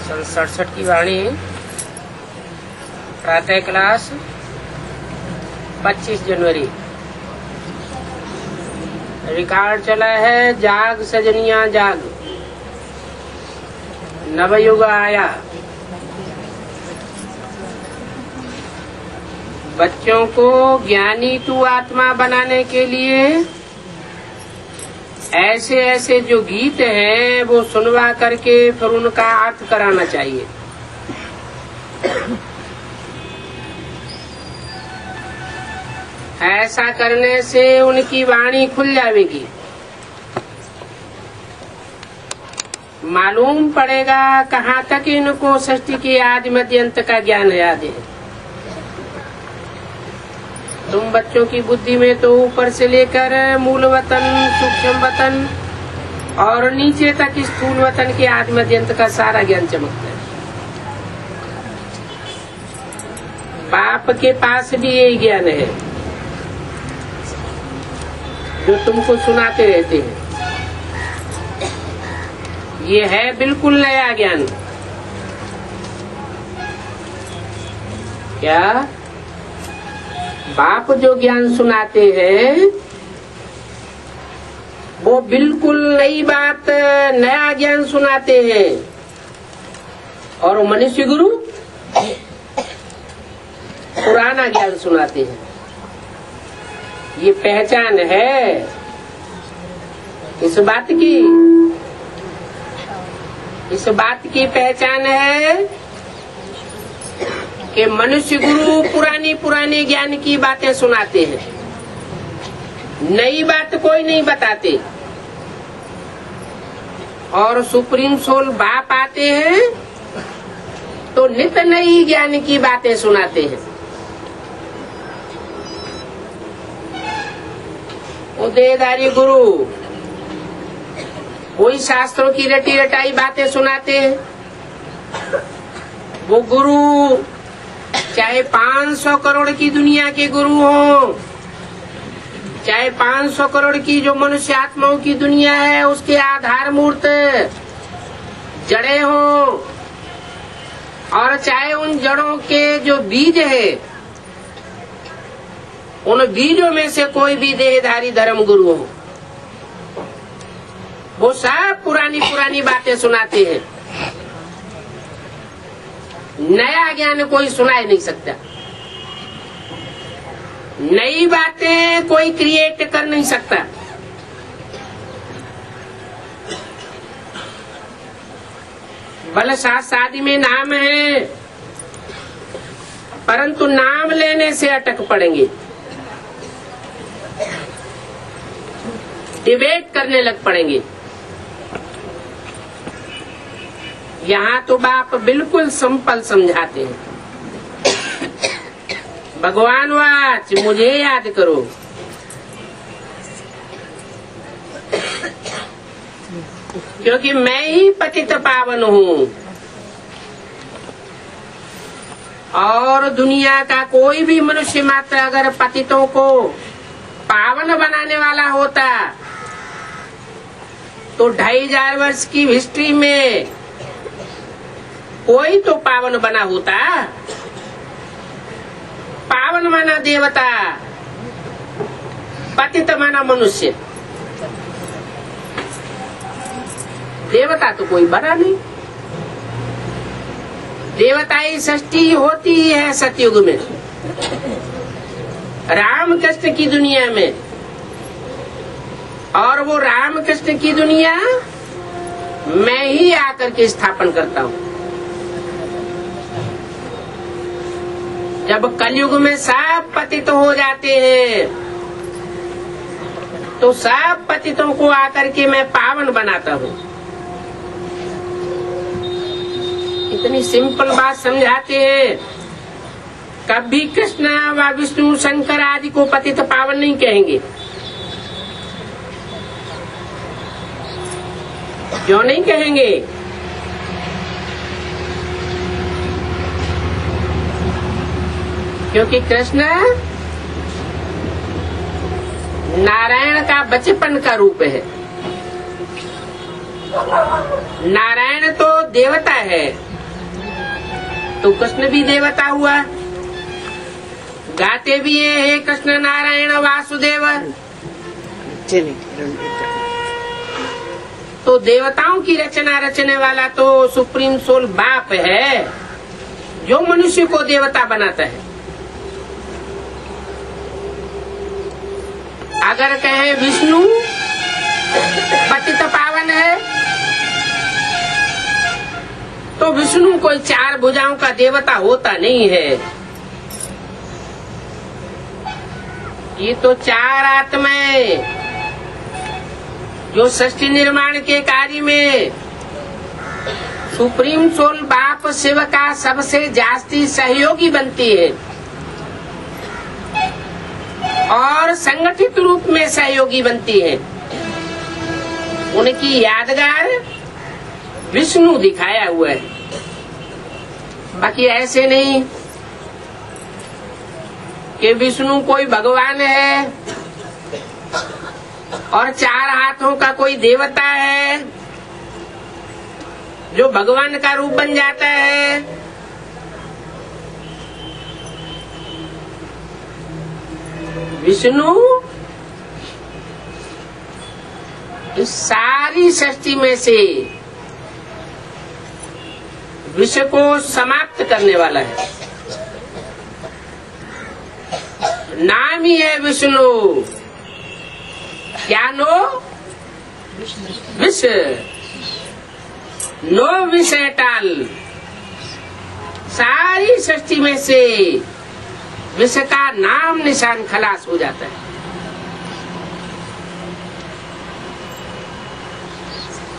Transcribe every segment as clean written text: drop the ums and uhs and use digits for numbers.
सन 67 की वाणी प्रातः क्लास 25 जनवरी। रिकॉर्ड चला है जाग सजनिया जाग, नवयुग आया। बच्चों को ज्ञानी तू आत्मा बनाने के लिए ऐसे ऐसे जो गीत हैं वो सुनवा करके फिर उनका अर्थ कराना चाहिए। ऐसा करने से उनकी वाणी खुल जाएगी, मालूम पड़ेगा कहाँ तक इनको सृष्टि के आदि मध्य अंत का ज्ञान याद है। तुम बच्चों की बुद्धि में तो ऊपर से लेकर मूल वतन, सूक्ष्म वतन और नीचे तक स्थूल वतन के आदि मध्यंत का सारा ज्ञान चमकता है। बाप के पास भी यही ज्ञान है जो तुमको सुनाते रहते हैं। ये है बिल्कुल नया ज्ञान। क्या बाप जो ज्ञान सुनाते हैं वो बिल्कुल नई बात, नया ज्ञान सुनाते हैं। और मनुष्य गुरु पुराना ज्ञान सुनाते हैं। ये पहचान है इस बात की पहचान है कि मनुष्य गुरु पुरानी ज्ञान की बातें सुनाते हैं, नई बात कोई नहीं बताते। और सुप्रीम सोल बाप आते हैं तो नित नई ज्ञान की बातें सुनाते हैं। उदयधारी गुरु कोई शास्त्रों की रटी रटाई बातें सुनाते हैं। वो गुरु चाहे 500 करोड़ की दुनिया के गुरु हो, चाहे 500 करोड़ की जो मनुष्य आत्माओं की दुनिया है उसके आधार मूर्त जड़े हो, और चाहे उन जड़ों के जो बीज है उन बीजों में से कोई भी देहधारी धर्म गुरु हो, वो सब पुरानी पुरानी बातें सुनाते हैं। नया ज्ञान कोई सुना ही नहीं सकता, नई बातें कोई क्रिएट कर नहीं सकता। भले शादी में नाम है, परंतु नाम लेने से अटक पड़ेंगे, डिबेट करने लग पड़ेंगे। यहाँ तो बाप बिल्कुल सिंपल समझाते हैं, भगवान वाच मुझे याद करो। क्योंकि मैं ही पतित पावन हूँ और दुनिया का कोई भी मनुष्य मात्र अगर पतितों को पावन बनाने वाला होता तो 2500 वर्ष की हिस्ट्री में कोई तो पावन बना होता। पावन माना देवता, पतित माना मनुष्य। देवता तो कोई बना नहीं। देवताई सृष्टि होती है सतयुग में, राम कृष्ण की दुनिया में, और वो राम कृष्ण की दुनिया मैं ही आकर के स्थापन करता हूँ। जब कलयुग में सब पतित हो जाते हैं तो सब पतितों को आकर के मैं पावन बनाता हूँ। इतनी सिंपल बात समझाते हैं। कभी कृष्ण व विष्णु शंकर आदि को पतित पावन नहीं कहेंगे। क्यों नहीं कहेंगे? क्योंकि कृष्ण नारायण का बचपन का रूप है। नारायण तो देवता है, तो कृष्ण भी देवता हुआ। गाते भी है हे कृष्ण नारायण वासुदेव। तो देवताओं की रचना रचने वाला तो सुप्रीम सोल बाप है, जो मनुष्य को देवता बनाता है। अगर कहे विष्णु पतित पावन है तो विष्णु कोई 4 भुजाओं का देवता होता नहीं है। ये तो 4 आत्माएं जो सृष्टि निर्माण के कार्य में सुप्रीम सोल बाप शिव का सबसे जास्ती सहयोगी बनती है और संगठित रूप में सहयोगी बनती है। उनकी यादगार विष्णु दिखाया हुआ है। बाकी ऐसे नहीं कि विष्णु कोई भगवान है और 4 हाथों का कोई देवता है जो भगवान का रूप बन जाता है। विष्णु इस सारी सृष्टि में से विश्व को समाप्त करने वाला है। नाम ही है विष्णु। क्या नो? विष। नो विष टाल। सारी सृष्टि में से विष का नाम निशान खलास हो जाता है।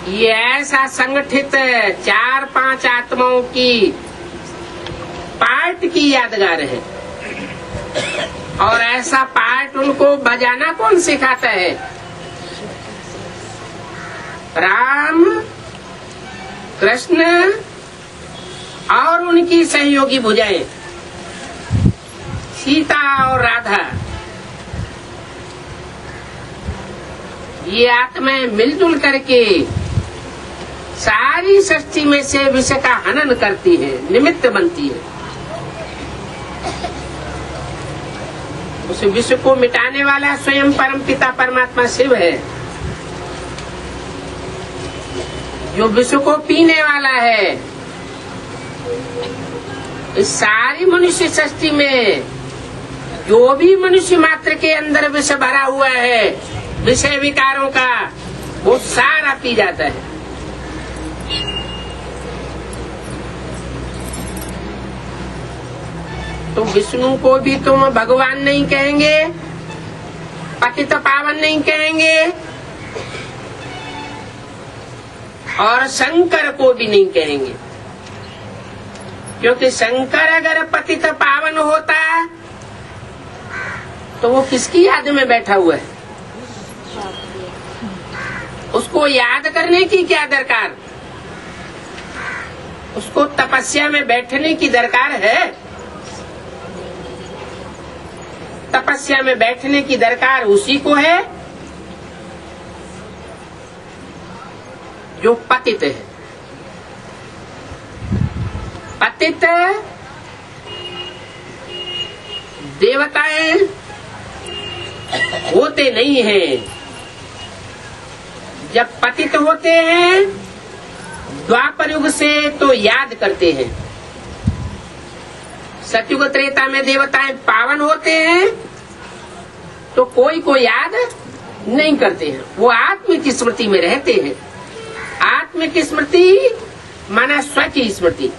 ये ऐसा संगठित 4-5 आत्माओं की पार्ट की यादगार है और ऐसा पार्ट उनको बजाना कौन सिखाता है? राम, कृष्ण और उनकी सहयोगी भुजाएं सीता और राधा। ये आत्माएं मिलजुल करके सारी सृष्टि में से विष का हनन करती है, निमित्त बनती है। उस विष को मिटाने वाला स्वयं परमपिता परमात्मा शिव है। जो विश्व को पीने वाला है। इस सारी मनुष्य सृष्टि में जो भी मनुष्य मात्र के अंदर विष भरा हुआ है, विषय विकारों का, वो सारा पी जाता है। तो विष्णु को भी तुम भगवान नहीं कहेंगे, पतित पावन नहीं कहेंगे, और शंकर को भी नहीं कहेंगे, क्योंकि शंकर अगर पतित पावन होता तो वो किसकी याद में बैठा हुआ है? उसको याद करने की क्या दरकार? उसको तपस्या में बैठने की दरकार है? तपस्या में बैठने की दरकार उसी को है जो पतित है। पतित देवताएं होते नहीं हैं। जब पतित होते हैं द्वापर युग से तो याद करते हैं। सतयुग त्रेता में देवताएं पावन होते हैं तो कोई को याद नहीं करते हैं, वो आत्मिक स्मृति में रहते हैं। आत्मिक स्मृति माना स्व की स्मृति।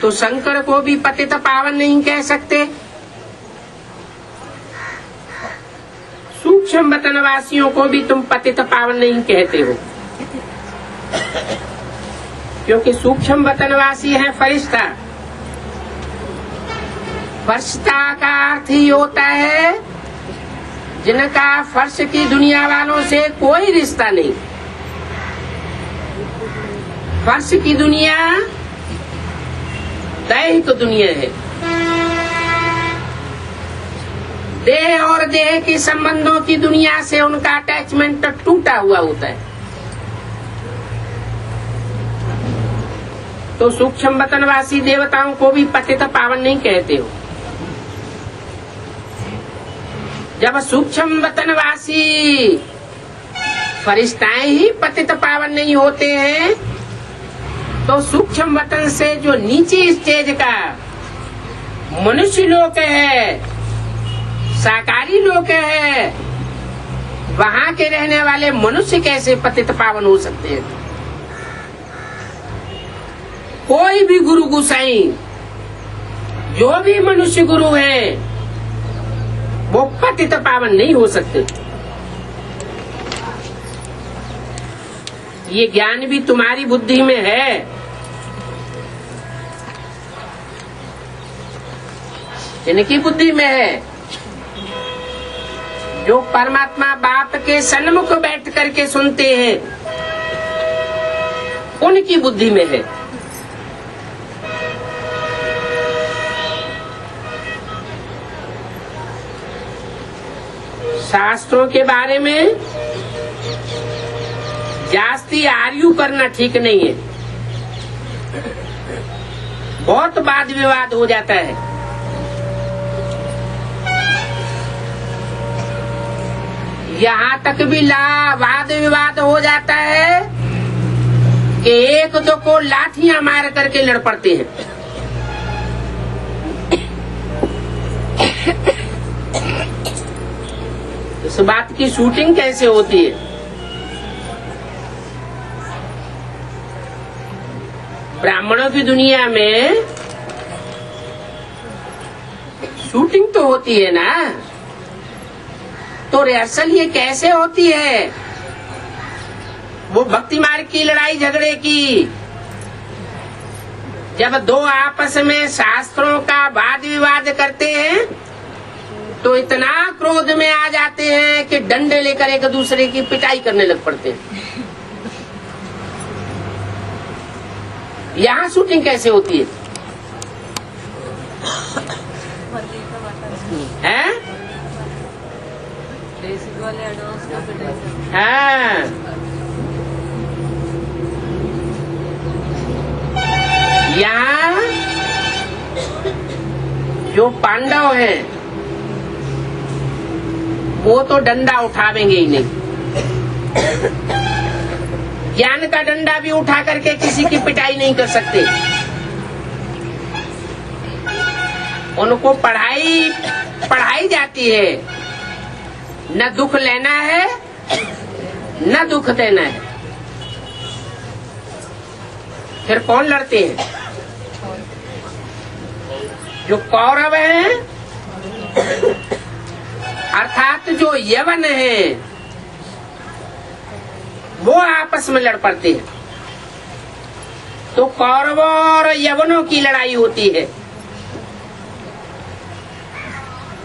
तो शंकर को भी पतित पावन नहीं कह सकते। सूक्ष्म वतनवासियों को भी तुम पतित पावन नहीं कहते हो, क्योंकि सूक्ष्म वतनवासी है फरिश्ता। फरिश्ता का अर्थ ही होता है जिनका फर्श की दुनिया वालों से कोई रिश्ता नहीं। फर्श की दुनिया दैहिक दुनिया है। देह और देह के संबंधों की दुनिया से उनका अटैचमेंट टूटा हुआ होता है। तो सूक्ष्म वतनवासी देवताओं को भी पतित पावन नहीं कहते हो। जब सूक्ष्म वतनवासी फरिश्ताएं ही पतित पावन नहीं होते हैं तो सूक्ष्म वतन से जो नीचे स्टेज का मनुष्य लोक है, शाकाहारी लोक है, वहाँ के रहने वाले मनुष्य कैसे पतित पावन हो सकते हैं? कोई भी गुरु गुसाई, जो भी मनुष्य गुरु है, वो पतित पावन नहीं हो सकते। ये ज्ञान भी तुम्हारी बुद्धि में है। इनकी बुद्धि में है। जो परमात्मा बाप के सन्मुख बैठ करके सुनते हैं, उनकी बुद्धि में है। शास्त्रों के बारे में जास्ती आर्यू करना ठीक नहीं है। बहुत वाद विवाद हो जाता है। यहाँ तक भी वाद विवाद हो जाता है कि एक दो को लाठियां मार करके लड़ पड़ते हैं। इस बात की शूटिंग कैसे होती है? ब्राह्मणों की दुनिया में शूटिंग तो होती है ना, तो रिहर्सल ये कैसे होती है? वो भक्ति मार्ग की लड़ाई झगड़े की, जब दो आपस में शास्त्रों का वाद विवाद करते हैं तो इतना क्रोध में आ जाते हैं कि डंडे लेकर एक दूसरे की पिटाई करने लग पड़ते हैं। यहाँ शूटिंग कैसे होती है? हैं? हाँ, यहाँ जो पांडव हैं वो तो डंडा उठावेंगे ही नहीं। ज्ञान का डंडा भी उठा करके किसी की पिटाई नहीं कर सकते। उनको पढ़ाई जाती है, न दुख लेना है न दुख देना है। फिर कौन लड़ते हैं? जो कौरव हैं, अर्थात जो यवन हैं, वो आपस में लड़ पड़ते हैं। तो कौरवों और यवनों की लड़ाई होती है।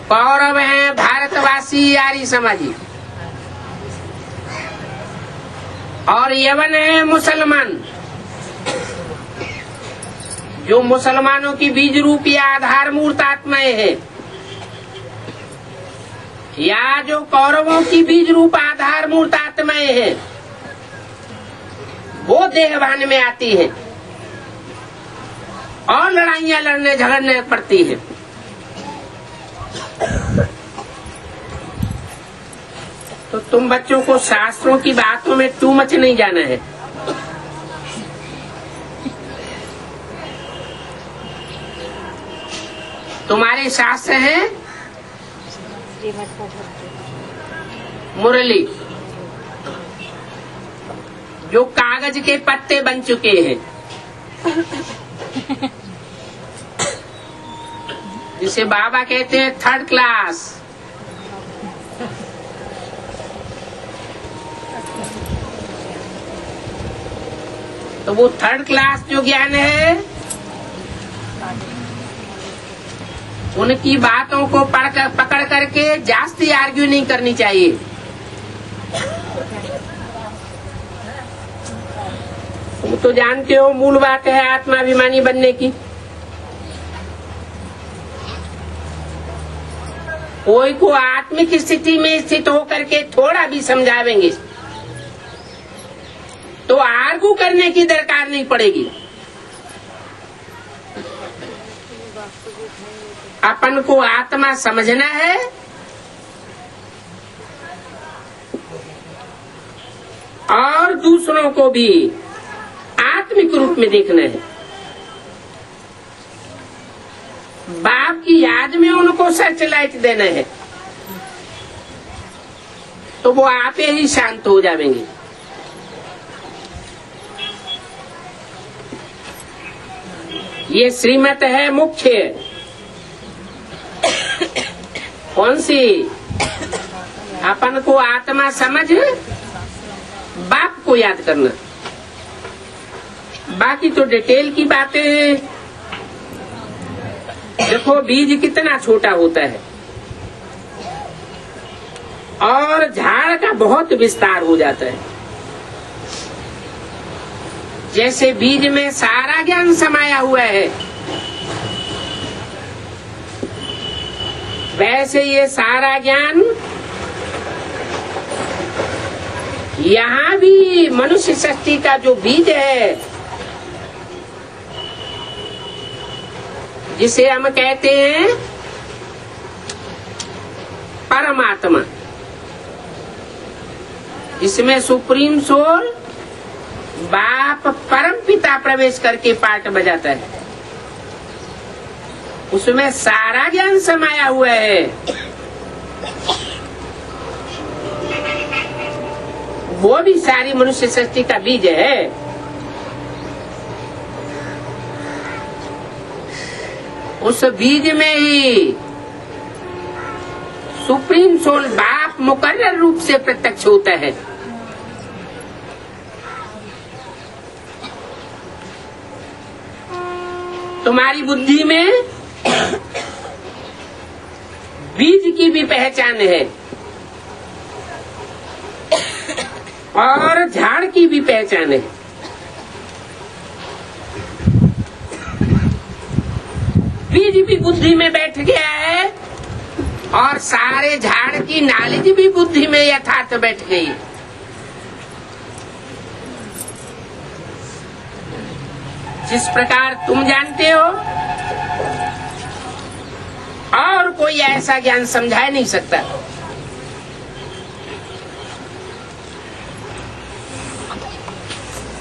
कौरव हैं भारतवासी आर्य समाजी, और यवन है मुसलमान, जो मुसलमानों की बीज रूप या आधार मूर्त आत्माएं है, या जो कौरवों की बीज रूप आधार मूर्त आत्माएं है, वो देहभान में आती है और लड़ाइयां लड़ने झगड़ने पड़ती है। तो तुम बच्चों को शास्त्रों की बातों में टू मच नहीं जाना है। तुम्हारे शास्त्र हैं मुरली, जो कागज के पत्ते बन चुके हैं, जिसे बाबा कहते हैं थर्ड क्लास। तो वो थर्ड क्लास जो ज्ञान है, उनकी बातों को पकड़ करके जास्ती आर्ग्यू नहीं करनी चाहिए। तुम तो जानते हो मूल बात है आत्माभिमानी बनने की। कोई को आत्मिक स्थिति में स्थित होकर के थोड़ा भी समझावेंगे तो आर्गू करने की दरकार नहीं पड़ेगी। अपन को आत्मा समझना है और दूसरों को भी आत्मिक रूप में देखना है। बाप की याद में उनको सर्च लाइट देना है, तो वो आपे ही शांत हो जाएंगे। ये श्रीमत है मुख्य। कौन सी? अपन को आत्मा समझ बाप को याद करना। बाकी तो डिटेल की बातें हैं। देखो बीज कितना छोटा होता है और झाड़ का बहुत विस्तार हो जाता है। जैसे बीज में सारा ज्ञान समाया हुआ है, वैसे ये सारा ज्ञान यहाँ भी मनुष्य सृष्टि का जो बीज है, जिसे हम कहते हैं परमात्मा, जिसमें सुप्रीम सोल बाप परम पिता प्रवेश करके पाठ बजाता है, उसमें सारा ज्ञान समाया हुआ है। वो भी सारी मनुष्य सृष्टि का बीज है। उस बीज में ही सुप्रीम सोल बाप मुकर्रर रूप से प्रत्यक्ष होता है। तुम्हारी बुद्धि में बीज की भी पहचान है और झाड़ की भी पहचान है। बीज भी बुद्धि में बैठ गया है और सारे झाड़ की नॉलेज भी बुद्धि में यथार्थ बैठ गई। जिस प्रकार तुम जानते हो और कोई ऐसा ज्ञान समझा नहीं सकता।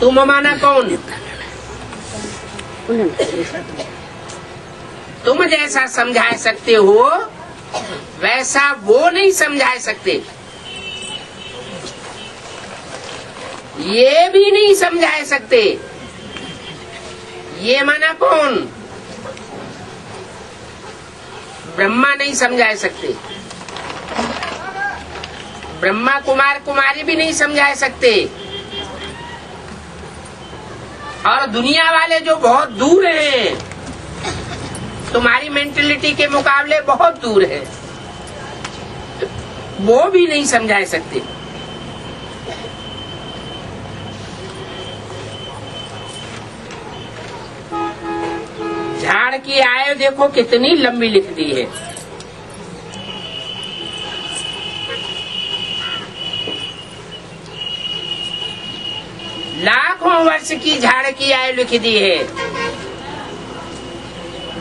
तुम माना कौन? तुम जैसा समझा सकते हो वैसा वो नहीं समझा सकते, ये भी नहीं समझा सकते। ये माना कौन? ब्रह्मा नहीं समझा सकते, ब्रह्मा कुमार कुमारी भी नहीं समझा सकते, और दुनिया वाले जो बहुत दूर हैं, तुम्हारी मेंटेलिटी के मुकाबले बहुत दूर है, वो भी नहीं समझा सकते। झाड़ की आयु देखो कितनी लंबी लिख दी है। लाखों वर्ष की झाड़ की आयु लिख दी है।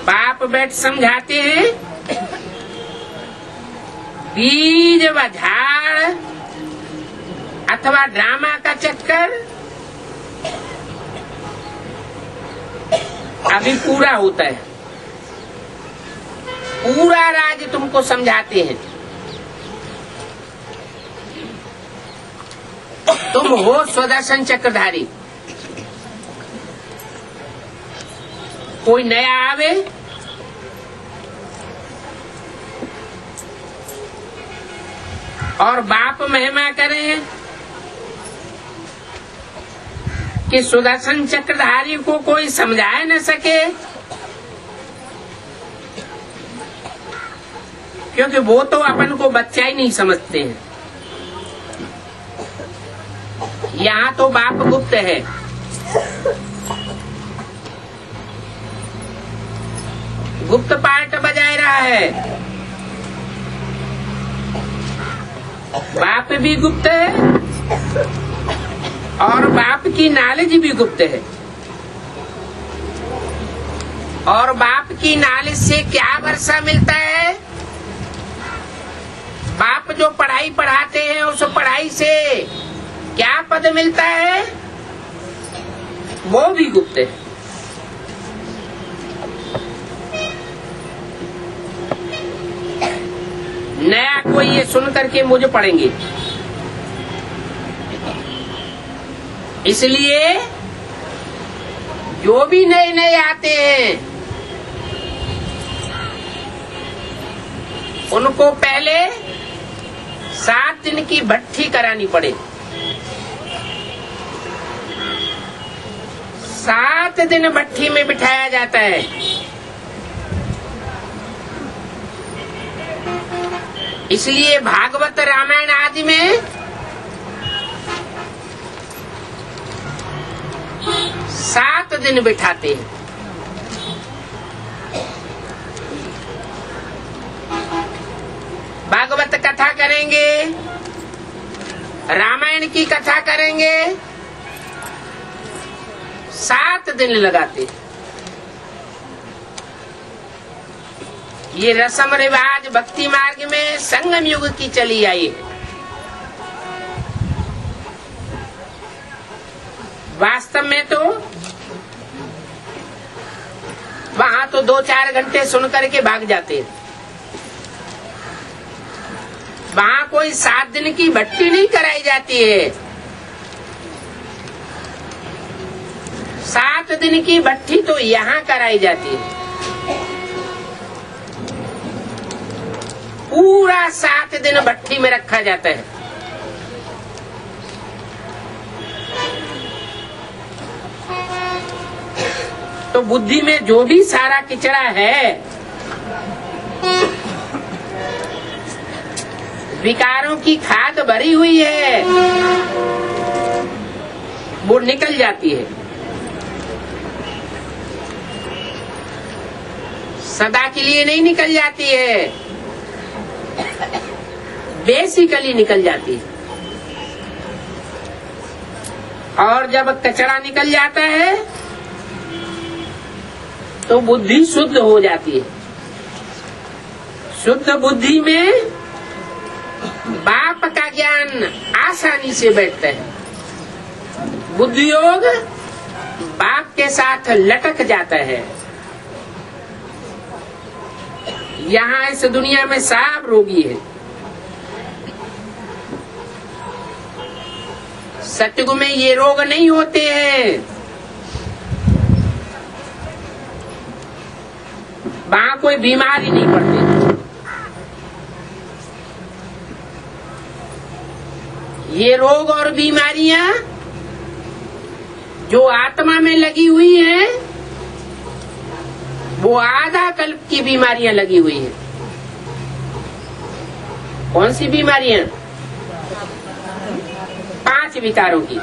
बाप बैठ समझाते हैं, बीज व झाड़ अथवा ड्रामा का चक्कर अभी पूरा होता है। पूरा राज तुमको समझाते हैं। तुम हो सुदर्शन चक्रधारी। कोई नया आवे और बाप महिमा करे कि सुदर्शन चक्रधारी को कोई समझा न सके, क्योंकि वो तो अपन को बच्चा ही नहीं समझते हैं। यहाँ तो बाप गुप्त है। गुप्त पार्ट बजाय रहा है। बाप भी गुप्त है और बाप की नॉलेज भी गुप्त है। और बाप की नॉलेज से क्या वर्षा मिलता है? बाप जो पढ़ाई पढ़ाते हैं उस पढ़ाई से क्या पद मिलता है? वो भी गुप्त है। नया कोई ये सुन करके मुझे पढ़ेंगे, इसलिए जो भी नए नए आते हैं उनको पहले 7 दिन की भट्ठी करानी पड़े। 7 दिन भट्ठी में बिठाया जाता है। इसलिए भागवत रामायण आदि में 7 दिन बिठाते हैं। भागवत कथा करेंगे, रामायण की कथा करेंगे, 7 दिन लगाते हैं। ये रस्म रिवाज भक्ति मार्ग में संगम युग की चली आई है। वास्तव में तो वहाँ तो 2-4 घंटे सुन करके भाग जाते हैं। वहाँ कोई 7 दिन की भट्टी नहीं कराई जाती है। 7 दिन की भट्टी तो यहाँ कराई जाती है। पूरा 7 दिन भट्टी में रखा जाता है। तो बुद्धि में जो भी सारा किचड़ा है, विकारों की खाद भरी हुई है, वो निकल जाती है। सदा के लिए नहीं निकल जाती है, बेसिकली निकल जाती है। और जब कचरा निकल जाता है तो बुद्धि शुद्ध हो जाती है। शुद्ध बुद्धि में बाप का ज्ञान आसानी से बैठता है। बुद्धि योग बाप के साथ लटक जाता है। यहाँ इस दुनिया में सब रोगी है। सतयुग में ये रोग नहीं होते हैं। वहां कोई बीमारी नहीं पड़ती। ये रोग और बीमारियां जो आत्मा में लगी हुई हैं, वो आधा कल्प की बीमारियां लगी हुई हैं। कौन सी बीमारियां? 5 विकारों की।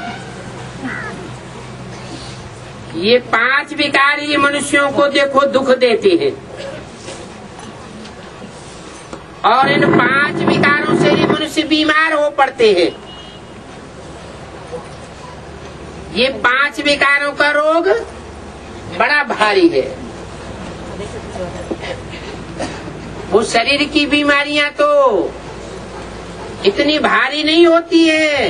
ये 5 विकार ही मनुष्यों को देखो दुख देते हैं, और इन 5 विकारों से ही मनुष्य बीमार हो पड़ते हैं। ये 5 विकारों का रोग बड़ा भारी है। वो शरीर की बीमारियां तो इतनी भारी नहीं होती है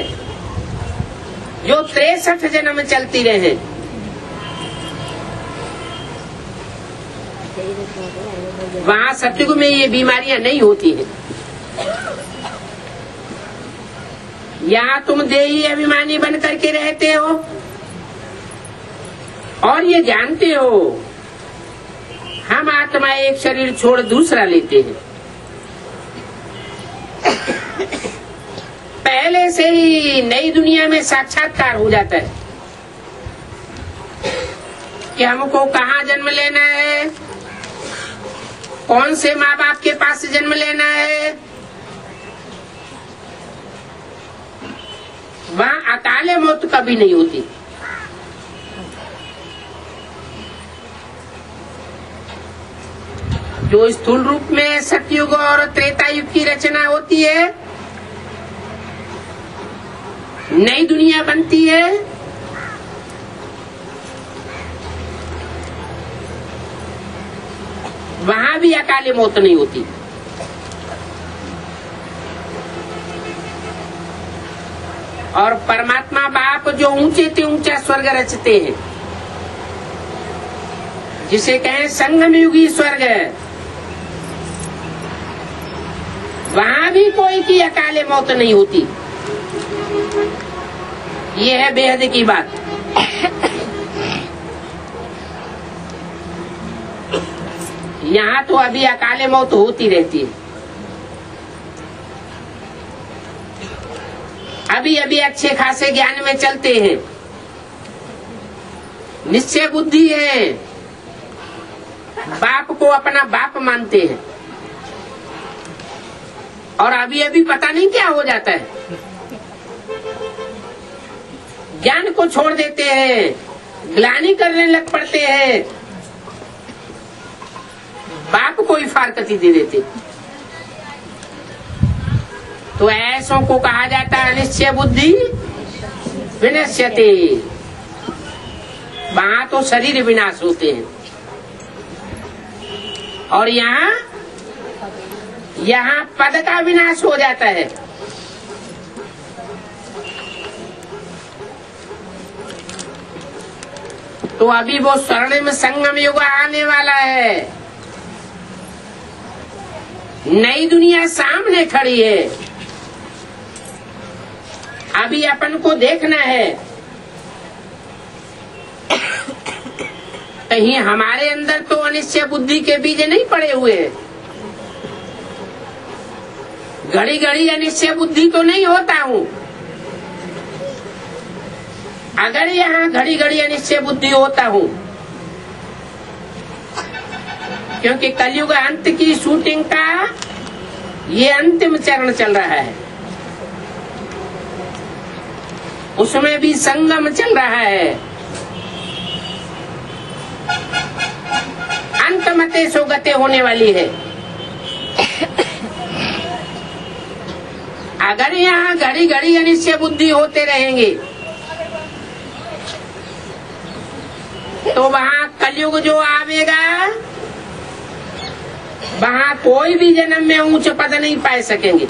जो 63 जन्म चलती रहे। वहाँ सतयुग में ये बीमारियां नहीं होती है। यहाँ तुम देही अभिमानी बन करके रहते हो और ये जानते हो हम आत्मा एक शरीर छोड़ दूसरा लेते हैं। पहले से ही नई दुनिया में साक्षात्कार हो जाता है कि हमको कहाँ जन्म लेना है, कौन से माँ बाप के पास जन्म लेना है। वहाँ अकाले मौत कभी नहीं होती। जो स्थूल रूप में सतयुग और त्रेता युग की रचना होती है, नई दुनिया बनती है, वहां भी अकाले मौत नहीं होती। और परमात्मा बाप जो ऊंचे से ऊंचा स्वर्ग रचते हैं, जिसे कहें संगम युगी स्वर्ग, वहां भी कोई की अकाले मौत नहीं होती। ये है बेहद की बात। यहाँ तो अभी अकाले मौत होती रहती है। अभी अभी अच्छे खासे ज्ञान में चलते हैं, निश्चय बुद्धि है, बाप को अपना बाप मानते हैं, और अभी अभी पता नहीं क्या हो जाता है। ज्ञान को छोड़ देते हैं, ग्लानि करने लग पड़ते हैं, बाप को ही फारकती दे देते। तो ऐसों को कहा जाता है निश्चय बुद्धि विनश्यते। वहां तो शरीर विनाश होते हैं, और यहाँ पद का विनाश हो जाता है। तो अभी वो स्वर्णिम संगम युग आने वाला है। नई दुनिया सामने खड़ी है। अभी अपन को देखना है कहीं हमारे अंदर तो अनिश्चय बुद्धि के बीज नहीं पड़े हुए। घड़ी घड़ी अनिश्चय बुद्धि तो नहीं होता हूँ। अगर यहाँ घड़ी घड़ी अनिश्चय बुद्धि होता हूँ, क्योंकि कलयुग अंत की शूटिंग का ये अंतिम चरण चल रहा है, उसमें भी संगम चल रहा है। अंत मते सो गते होने वाली है। अगर यहाँ घड़ी घड़ी अनिश्चय बुद्धि होते रहेंगे तो वहाँ कलयुग जो आवेगा, वहाँ कोई भी जन्म में ऊंच पद नहीं पा सकेंगे।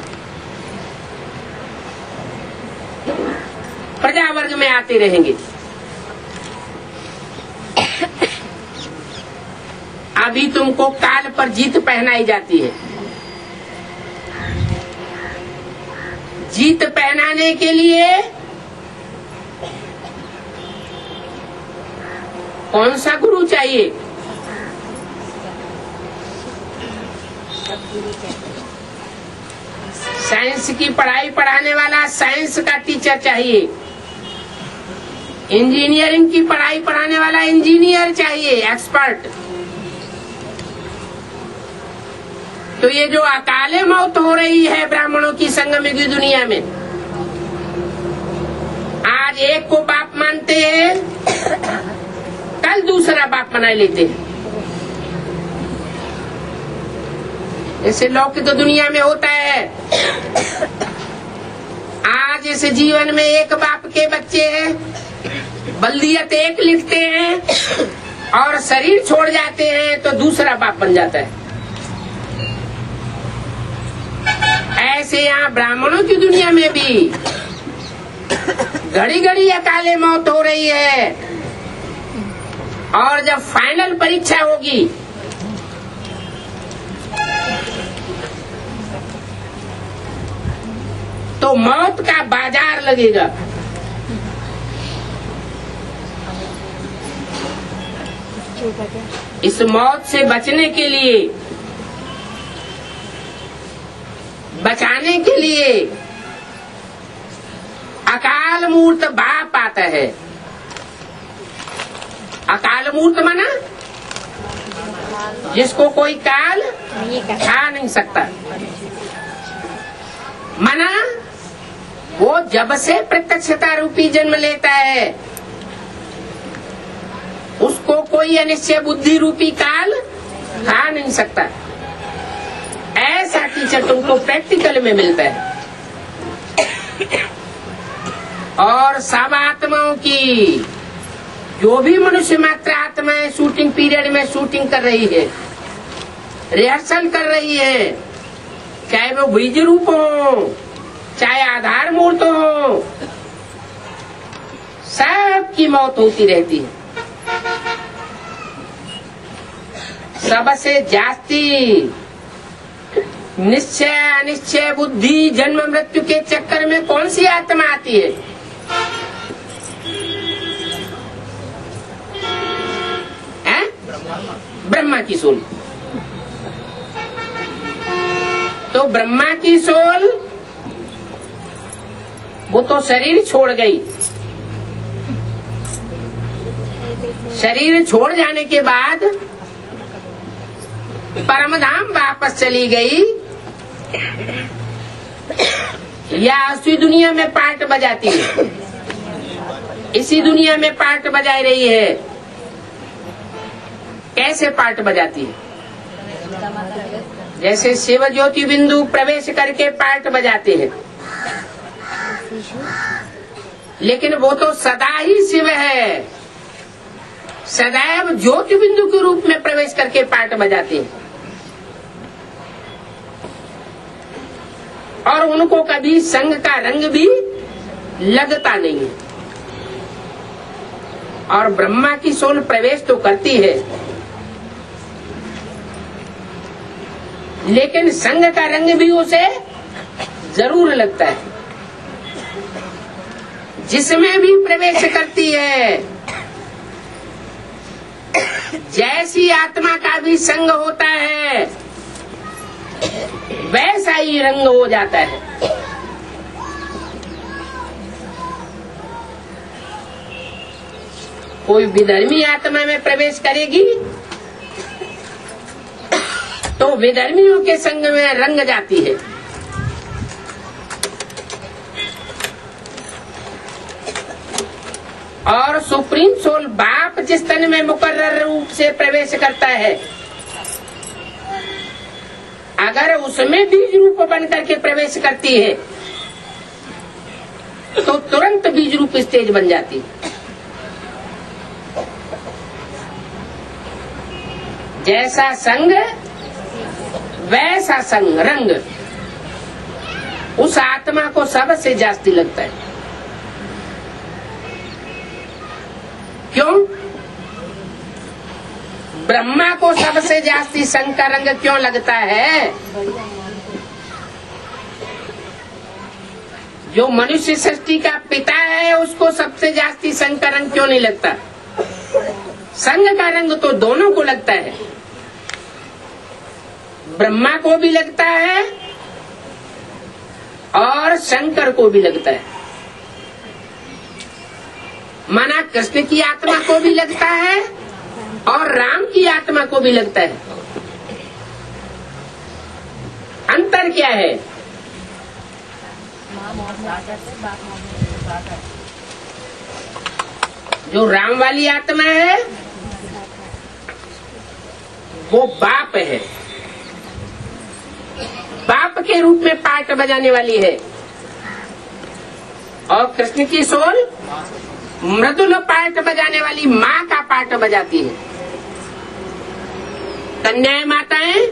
प्रजा वर्ग में आते रहेंगे। अभी तुमको काल पर जीत पहनाई जाती है। जीत पहनाने के लिए कौन सा गुरु चाहिए? साइंस की पढ़ाई पढ़ाने वाला साइंस का टीचर चाहिए। इंजीनियरिंग की पढ़ाई पढ़ाने वाला इंजीनियर चाहिए, एक्सपर्ट। तो ये जो अकाले मौत हो रही है ब्राह्मणों की संगम की दुनिया में, आज एक को बाप मानते हैं, कल दूसरा बाप बना लेते हैं। ऐसे लौकिक तो दुनिया में होता है। आज इस जीवन में एक बाप के बच्चे हैं, बल्दियत एक लिखते हैं और शरीर छोड़ जाते हैं तो दूसरा बाप बन जाता है। ऐसे यहाँ ब्राह्मणों की दुनिया में भी घड़ी घड़ी अकाले मौत हो रही है। और जब फाइनल परीक्षा होगी तो मौत का बाजार लगेगा। इस मौत से बचने के लिए, बचाने के लिए अकाल मूर्त बाप आता है। अकाल मूर्त माना जिसको कोई काल खा नहीं सकता, माना वो जब से प्रत्यक्षता रूपी जन्म लेता है उसको कोई अनिश्चय बुद्धि रूपी काल खा नहीं सकता। ऐसा टीचर तुमको प्रैक्टिकल में मिलता है। और सब आत्माओं की, जो भी मनुष्य मात्र आत्माएं शूटिंग पीरियड में शूटिंग कर रही है, रिहर्सल कर रही है, चाहे वो बीज रूप हो, चाहे आधार मूर्त हो, सबकी मौत होती रहती है। सबसे जास्ती निश्चय अनिश्चय बुद्धि जन्म मृत्यु के चक्कर में कौन सी आत्मा आती है? ब्रह्मा की सोल। तो ब्रह्मा की सोल वो तो शरीर छोड़ गई। शरीर छोड़ जाने के बाद परमधाम वापस चली गई या इसी दुनिया में पार्ट बजाती है? इसी दुनिया में पार्ट बजा रही है। कैसे पार्ट बजाती है? जैसे शिव ज्योति बिंदु प्रवेश करके पार्ट बजाते हैं, लेकिन वो तो सदा ही शिव है, सदैव ज्योति बिंदु के रूप में प्रवेश करके पार्ट बजाते हैं। और उनको कभी संग का रंग भी लगता नहीं है। और ब्रह्मा की सोल प्रवेश तो करती है, लेकिन संग का रंग भी उसे जरूर लगता है। जिसमें भी प्रवेश करती है, जैसी आत्मा का भी संग होता है वैसा ही रंग हो जाता है। कोई विधर्मी आत्मा में प्रवेश करेगी तो विधर्मियों के संग में रंग जाती है। और सुप्रीम सोल बाप जिस तन में मुकर्रर रूप से प्रवेश करता है, अगर उसमें बीज रूप बन करके प्रवेश करती है तो तुरंत बीज रूप स्टेज बन जाती है। जैसा संग वैसा संग रंग उस आत्मा को सबसे जास्ती लगता है। क्यों? ब्रह्मा को सबसे जास्ती संग का रंग क्यों लगता है? जो मनुष्य सृष्टि का पिता है उसको सबसे जास्ती संग का रंग क्यों नहीं लगता? संग का रंग तो दोनों को लगता है, ब्रह्मा को भी लगता है और शंकर को भी लगता है। माना कृष्ण की आत्मा को भी लगता है और राम की आत्मा को भी लगता है। अंतर क्या है? जो राम वाली आत्मा है वो बाप है, बाप के रूप में पार्ट बजाने वाली है, और कृष्ण की सोल मृदुल पार्ट बजाने वाली माँ का पार्ट बजाती है। कन्याएं माताएं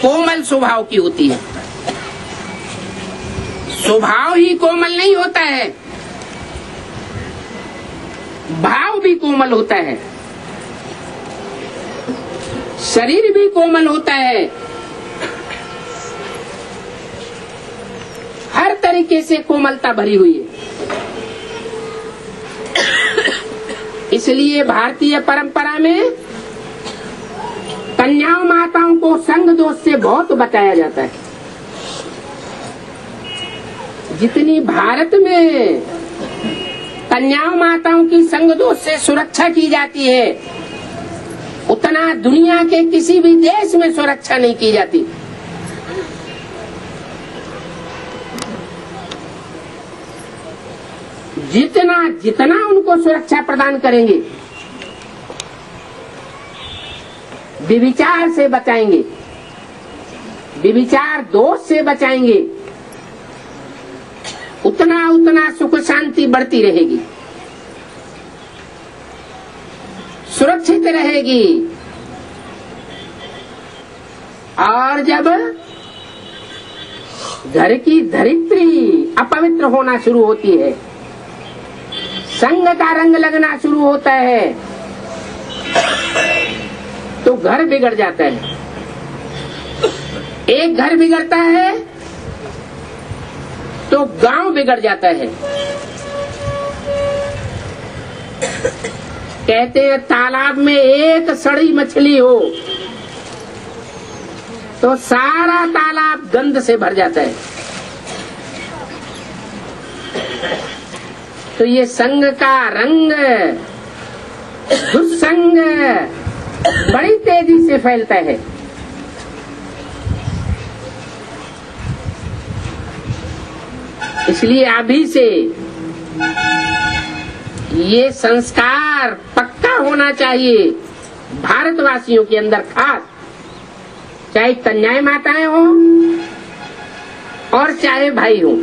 कोमल स्वभाव की होती है। स्वभाव ही कोमल नहीं होता है, भाव भी कोमल होता है, शरीर भी कोमल होता है, हर तरीके से कोमलता भरी हुई है। इसलिए भारतीय परंपरा में कन्याओं माताओं को संग दोष से बहुत बचाया जाता है। जितनी भारत में कन्याओं माताओं की संग दोष से सुरक्षा की जाती है, उतना दुनिया के किसी भी देश में सुरक्षा नहीं की जाती। जितना जितना उनको सुरक्षा प्रदान करेंगे, व्यभिचार से बचाएंगे, व्यभिचार दोष से बचाएंगे, उतना उतना सुख शांति बढ़ती रहेगी, सुरक्षित रहेगी। और जब घर की धरित्री अपवित्र होना शुरू होती है, संग का रंग लगना शुरू होता है, तो घर बिगड़ जाता है। एक घर बिगड़ता है तो गांव बिगड़ जाता है। कहते हैं तालाब में एक सड़ी मछली हो तो सारा तालाब गंध से भर जाता है। तो ये संग का रंग, दुस्संग बड़ी तेजी से फैलता है। इसलिए अभी से ये संस्कार पक्का होना चाहिए भारतवासियों के अंदर, खास चाहे कन्याएं माताएं हो और चाहे भाई हो,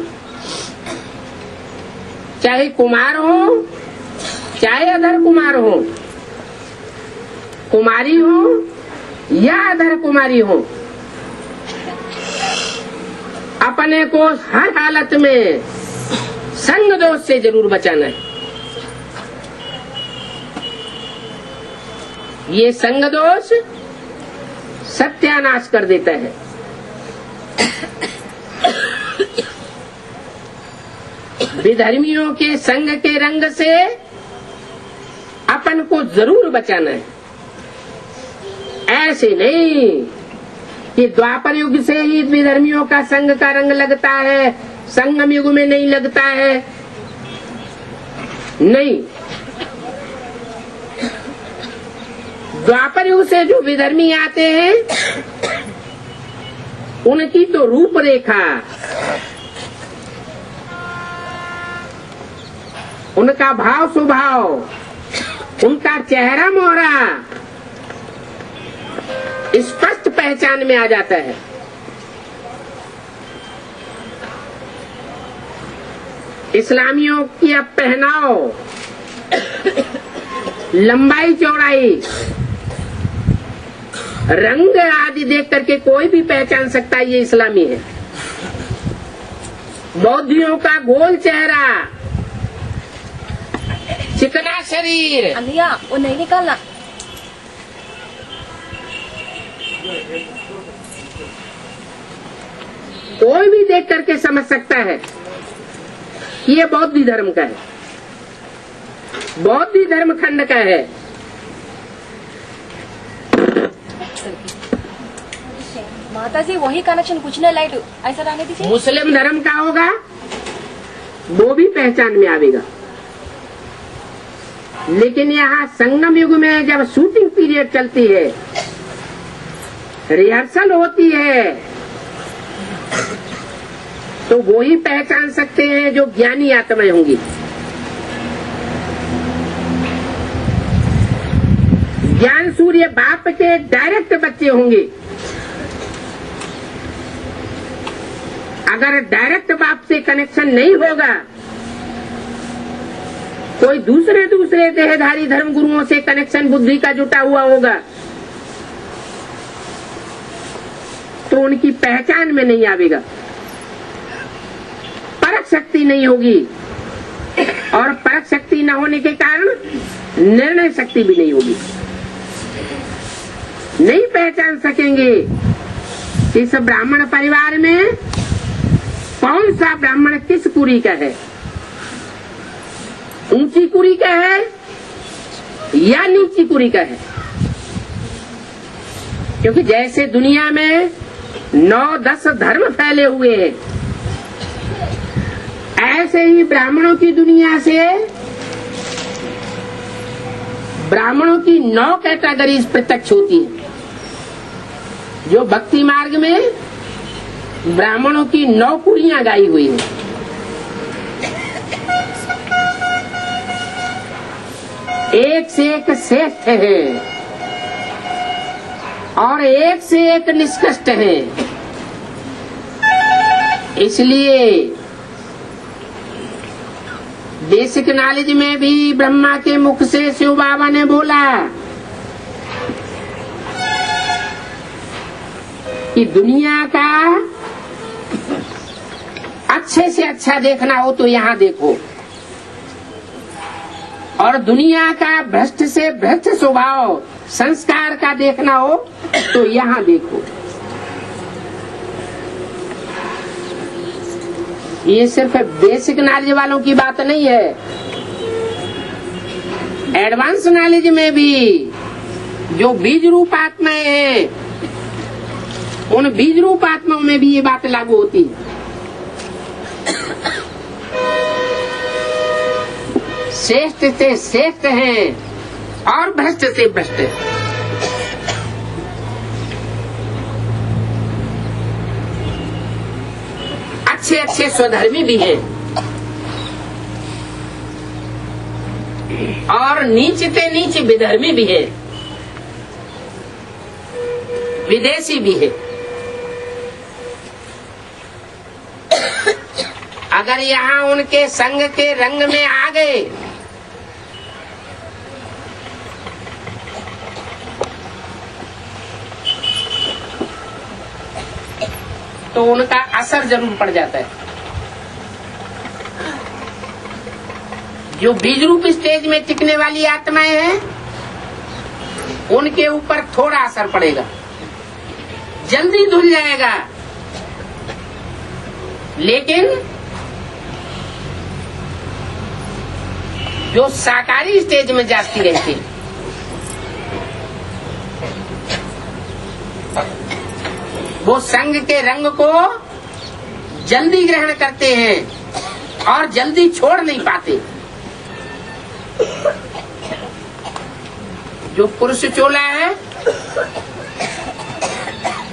चाहे कुमार हो चाहे अधर कुमार हो, कुमारी हो या अधर कुमारी हो, अपने को हर हालत में संग दोष से जरूर बचाना है। ये संग दोष सत्यानाश कर देता है। विधर्मियों के संग के रंग से अपन को जरूर बचाना है। ऐसे नहीं कि द्वापर युग से ही विधर्मियों का संग का रंग लगता है, संगम युग में नहीं लगता है। नहीं, द्वापर युग से जो विधर्मी आते हैं उनकी तो रूपरेखा, उनका भाव स्वभाव, उनका चेहरा मोहरा स्पष्ट पहचान में आ जाता है। इस्लामियों की अब पहनाव, लंबाई चौड़ाई, रंग आदि देख करके कोई भी पहचान सकता है ये इस्लामी है। बौद्धियों का गोल चेहरा, चिकना शरीर। अलिया वो नहीं निकालना। कोई भी देख करके समझ सकता है कि ये बौद्ध धर्म का है, बौद्ध धर्म खंड का है। माता जी वही कनेक्शन कुछ नहीं लाइट ऐसा रहने दीजिए। मुस्लिम धर्म का होगा वो भी पहचान में आवेगा, लेकिन यहाँ संगम युग में जब शूटिंग पीरियड चलती है, रिहर्सल होती है, तो वो ही पहचान सकते हैं जो ज्ञानी आत्माएं होंगी। ज्ञान सूर्य बाप के डायरेक्ट बच्चे होंगे। अगर डायरेक्ट बाप से कनेक्शन नहीं होगा, कोई दूसरे देहधारी धर्म गुरुओं से कनेक्शन बुद्धि का जुटा हुआ होगा, तो उनकी पहचान में नहीं आवेगा, परख शक्ति नहीं होगी, और परख शक्ति न होने के कारण निर्णय शक्ति भी नहीं होगी। नहीं पहचान सकेंगे इस ब्राह्मण परिवार में कौन सा ब्राह्मण किस कुरी का है, ऊंची कुरी का है या नीची कुरी का है। क्योंकि जैसे दुनिया में 9-10 धर्म फैले हुए हैं, ऐसे ही ब्राह्मणों की दुनिया से ब्राह्मणों की 9 कैटेगरीज प्रत्यक्ष होती है। जो भक्ति मार्ग में ब्राह्मणों की 9 कुरियां गाई हुई है। एक से एक श्रेष्ठ है और एक से एक निष्कृष्ट है। इसलिए बेसिक नॉलेज में भी ब्रह्मा के मुख से शिव बाबा ने बोला कि दुनिया का अच्छे से अच्छा देखना हो तो यहाँ देखो, और दुनिया का भ्रष्ट से भ्रष्ट स्वभाव संस्कार का देखना हो तो यहाँ देखो। ये सिर्फ बेसिक नॉलेज वालों की बात नहीं है, एडवांस नॉलेज में भी जो बीज रूप आत्माएं हैं, उन बीज रूप आत्माओं में भी ये बात लागू होती है। श्रेष्ठ से श्रेष्ठ हैं और भ्रष्ट से भ्रष्ट हैं। अच्छे अच्छे स्वधर्मी भी हैं और नीच से नीच विधर्मी भी है, विदेशी भी है। अगर यहाँ उनके संग के रंग में आ गए तो उनका असर जरूर पड़ जाता है। जो बीज रूप स्टेज में टिकने वाली आत्माएं हैं, उनके ऊपर थोड़ा असर पड़ेगा, जल्दी धुल जाएगा। लेकिन जो साकारी स्टेज में जाती रहती है, वो संग के रंग को जल्दी ग्रहण करते हैं और जल्दी छोड़ नहीं पाते। जो पुरुष चोला है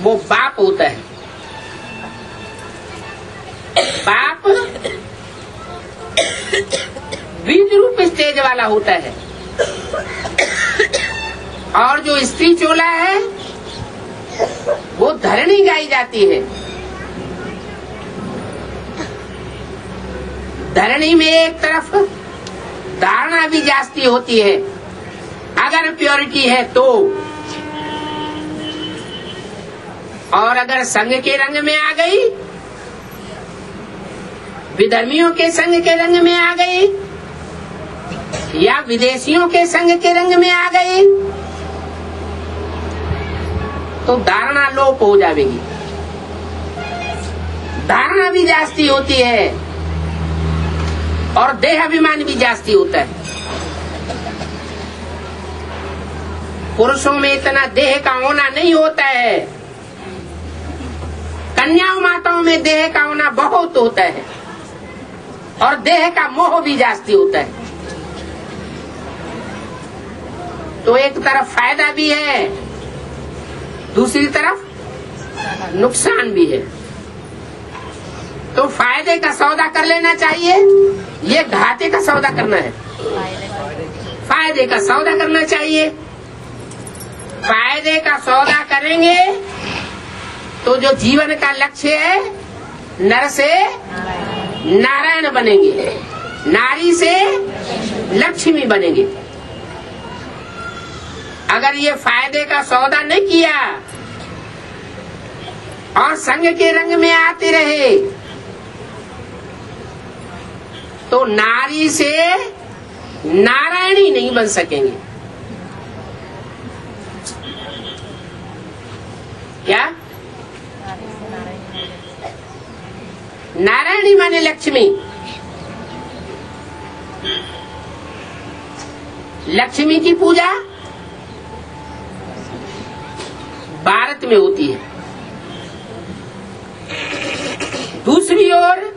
वो बाप होता है। बाप बीज रूप स्टेज वाला होता है, और जो स्त्री चोला है वो धरणी गाई जाती है। धरणी में एक तरफ धारणा भी जास्ती होती है, अगर प्योरिटी है तो, और अगर संग के रंग में आ गई, विधर्मियों के संग के रंग में आ गई, या विदेशियों के संग के रंग में आ गए तो धारणा लोप हो जाएगी। धारणा भी जास्ती होती है और देह अभिमान भी जास्ती होता है। पुरुषों में इतना देह का होना नहीं होता है, कन्याओं माताओं में देह का होना बहुत होता है और देह का मोह भी जास्ती होता है। तो एक तरफ फायदा भी है, दूसरी तरफ नुकसान भी है। तो फायदे का सौदा कर लेना चाहिए, ये घाटे का सौदा करना है। फायदे का सौदा करना चाहिए। फायदे का सौदा करेंगे तो जो जीवन का लक्ष्य है, नर से नारायण बनेंगे, नारी से लक्ष्मी बनेंगे। अगर ये फायदे का सौदा नहीं किया और संग के रंग में आते रहे तो नारी से नारायणी नहीं बन सकेंगे। क्या? नारायणी माने लक्ष्मी। लक्ष्मी की पूजा भारत में होती है। दूसरी ओर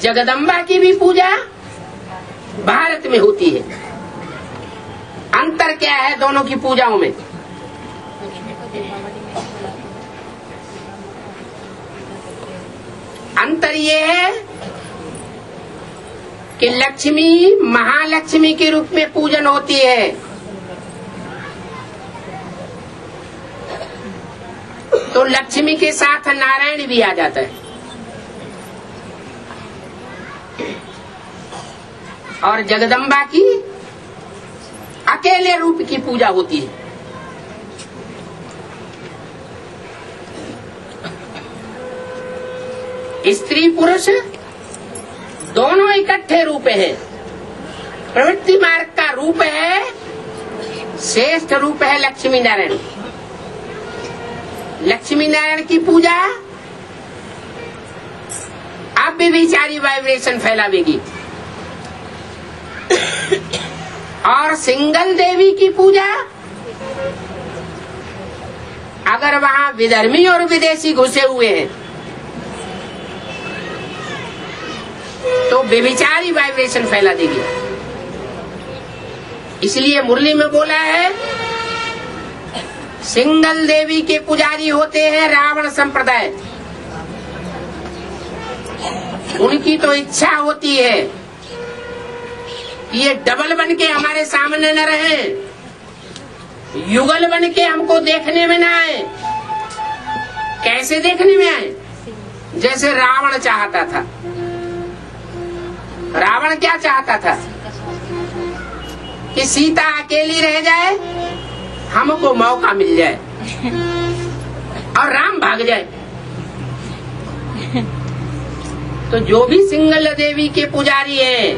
जगदम्बा की भी पूजा भारत में होती है। अंतर क्या है दोनों की पूजाओं में? अंतर ये है कि लक्ष्मी महालक्ष्मी के रूप में पूजन होती है, तो लक्ष्मी के साथ नारायण भी आ जाता है। और जगदम्बा की अकेले रूप की पूजा होती है। स्त्री पुरुष दोनों इकट्ठे रूप हैं। प्रवृत्ति मार्ग का रूप है, श्रेष्ठ रूप है लक्ष्मी नारायण। लक्ष्मी नारायण की पूजा अब भी विचारी वाइब्रेशन फैलावेगी। और सिंगल देवी की पूजा अगर वहां विधर्मी और विदेशी घुसे हुए हैं तो बेविचारी वाइब्रेशन फैला देगी। इसलिए मुरली में बोला है, सिंगल देवी के पुजारी होते हैं रावण संप्रदाय। उनकी तो इच्छा होती है कि ये डबल बन के हमारे सामने न रहे, युगल बन के हमको देखने में न आए। कैसे देखने में आए? जैसे रावण चाहता था। रावण क्या चाहता था? कि सीता अकेली रह जाए, हमको मौका मिल जाए और राम भाग जाए। तो जो भी सिंगल देवी के पुजारी हैं,